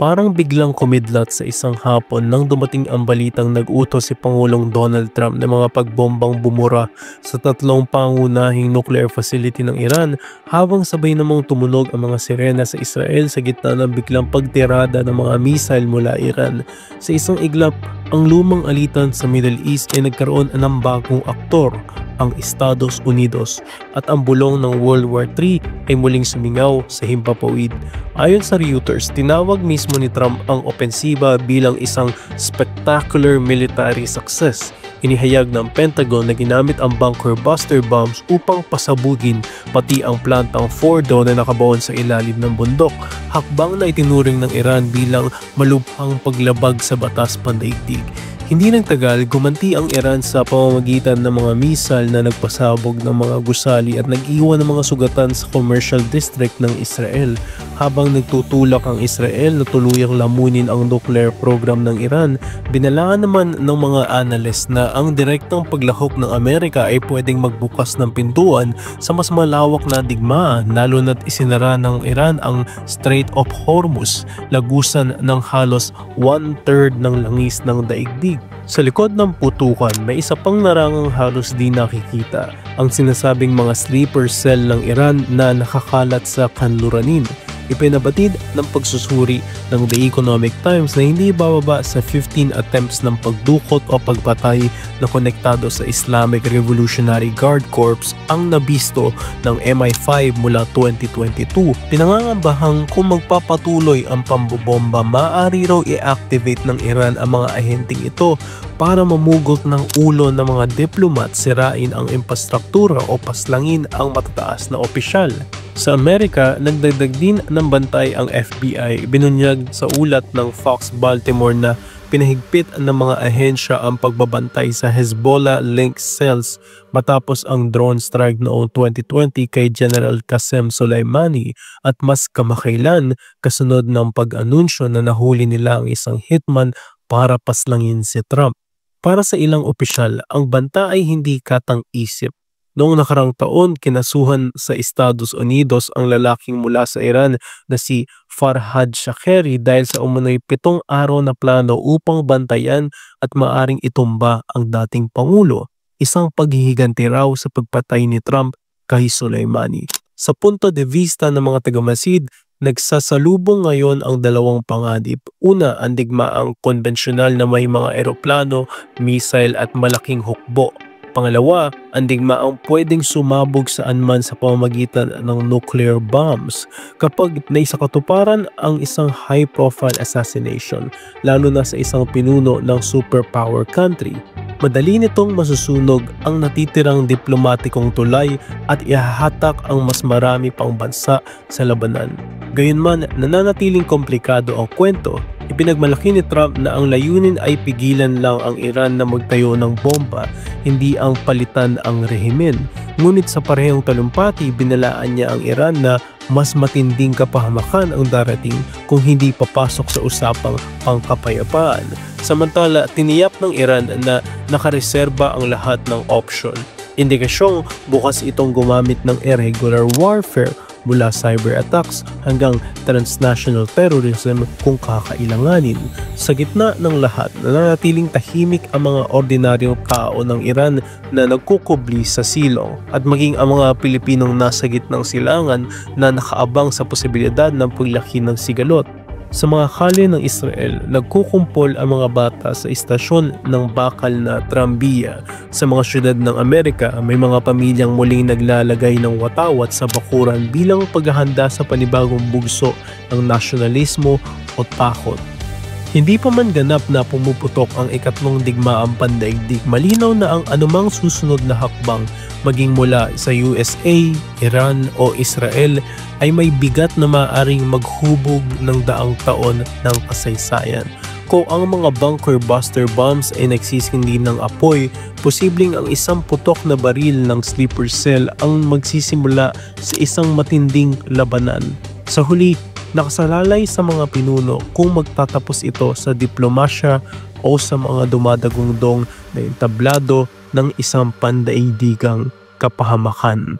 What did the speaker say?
Parang biglang kumidlat sa isang hapon nang dumating ang balitang nag-utos si Pangulong Donald Trump ng mga pagbombang bumura sa tatlong pangunahing nuclear facility ng Iran, habang sabay namang tumunog ang mga sirena sa Israel sa gitna ng biglang pagtirada ng mga missile mula Iran. Sa isang iglap, ang lumang alitan sa Middle East ay nagkaroon ng bagong aktor, ang Estados Unidos, at ang bulong ng World War III ay muling sumingaw sa himpapawid. Ayon sa Reuters, tinawag mismo ni Trump ang opensiba bilang isang spectacular military success. Inihayag ng Pentagon na ginamit ang bunker buster bombs upang pasabugin pati ang plantang Fordo na nakabaon sa ilalim ng bundok, hakbang na itinuring ng Iran bilang malubhang paglabag sa batas pandaigdig. Hindi nagtagal, gumanti ang Iran sa pamamagitan ng mga missile na nagpasabog ng mga gusali at nag-iwan ng mga sugatan sa commercial district ng Israel. Habang nagtutulak ang Israel na tuluyang lamunin ang nuclear program ng Iran, binalaan naman ng mga analyst na ang direktang paglahok ng Amerika ay pwedeng magbukas ng pintuan sa mas malawak na digmaan, lalo na't isinara ng Iran ang Strait of Hormuz, lagusan ng halos 1/3 ng langis ng daigdig. Sa likod ng putukan, may isa pang narangang halos di nakikita, ang sinasabing mga sleeper cell ng Iran na nakakalat sa kanluranin. Ipinabatid ng pagsusuri ng The Economic Times na hindi bababa sa 15 attempts ng pagdukot o pagpatay na konektado sa Islamic Revolutionary Guard Corps ang nabisto ng MI5 mula 2022. Pinangangambahang kung magpapatuloy ang pambobomba, maaari raw i-activate ng Iran ang mga ahenteng ito para mamugot ng ulo ng mga diplomat, sirain ang infrastruktura o paslangin ang matataas na opisyal. Sa Amerika, nagdagdag din ng bantay ang FBI. Binunyag sa ulat ng Fox Baltimore na pinahigpit ng mga ahensya ang pagbabantay sa Hezbollah-linked cells matapos ang drone strike noong 2020 kay General Qasem Soleimani, at mas kamakailan kasunod ng pag-anunsyo na nahuli nila ang isang hitman para paslangin si Trump. Para sa ilang opisyal, ang banta ay hindi katang-isip. Noong nakarang taon, kinasuhan sa Estados Unidos ang lalaking mula sa Iran na si Farhad Shakeri dahil sa umunoy 7 araw na plano upang bantayan at maaring itumba ang dating Pangulo, isang paghihiganti raw sa pagpatay ni Trump kay Soleimani. Sa punto de vista ng mga tagamasid, nagsasalubong ngayon ang dalawang panganib. Una, ang digmaang konbensyonal na may mga eroplano, missile at malaking hukbo. Pangalawa, ang digmaang pwedeng sumabog saan man sa pamamagitan ng nuclear bombs kapag naisakatuparan ang isang high-profile assassination, lalo na sa isang pinuno ng superpower country. Madali nitong masusunog ang natitirang diplomatikong tulay at ihahatak ang mas marami pang bansa sa labanan. Gayunman, nananatiling komplikado ang kwento. Ipinagmalaki ni Trump na ang layunin ay pigilan lang ang Iran na magtayo ng bomba, hindi ang palitan ang rehimen. Ngunit sa parehong talumpati, binalaan niya ang Iran na mas matinding kapahamakan ang darating kung hindi papasok sa usapang pangkapayapaan. Samantala, tiniyak ng Iran na nakareserba ang lahat ng option. Indikasyong bukas itong gumamit ng irregular warfare mula cyber attacks hanggang transnational terrorism kung kakailanganin. Sa gitna ng lahat, nananatiling tahimik ang mga ordinaryong tao ng Iran na nagkukubli sa silong, at maging ang mga Pilipinong nasa gitnang silangan na nakaabang sa posibilidad ng paglaki ng sigalot. Sa mga kalye ng Israel, nagkukumpol ang mga bata sa istasyon ng bakal na trambiya. Sa mga syudad ng Amerika, may mga pamilyang muling naglalagay ng watawat sa bakuran bilang paghahanda sa panibagong bugso ng nasyonalismo o takot. Hindi pa man ganap na pumuputok ang ikatlong digmaang pandaigdig, malinaw na ang anumang susunod na hakbang, maging mula sa USA, Iran o Israel, ay may bigat na maaaring maghubog ng daang taon ng kasaysayan. Kung ang mga bunker buster bombs ay nagsisindi ng apoy, posibleng ang isang putok na baril ng sleeper cell ang magsisimula sa isang matinding labanan. Sa huli, nakasalalay sa mga pinuno kung magtatapos ito sa diplomasya o sa mga dumadagundong na entablado ng isang pandaigdigang kapahamakan.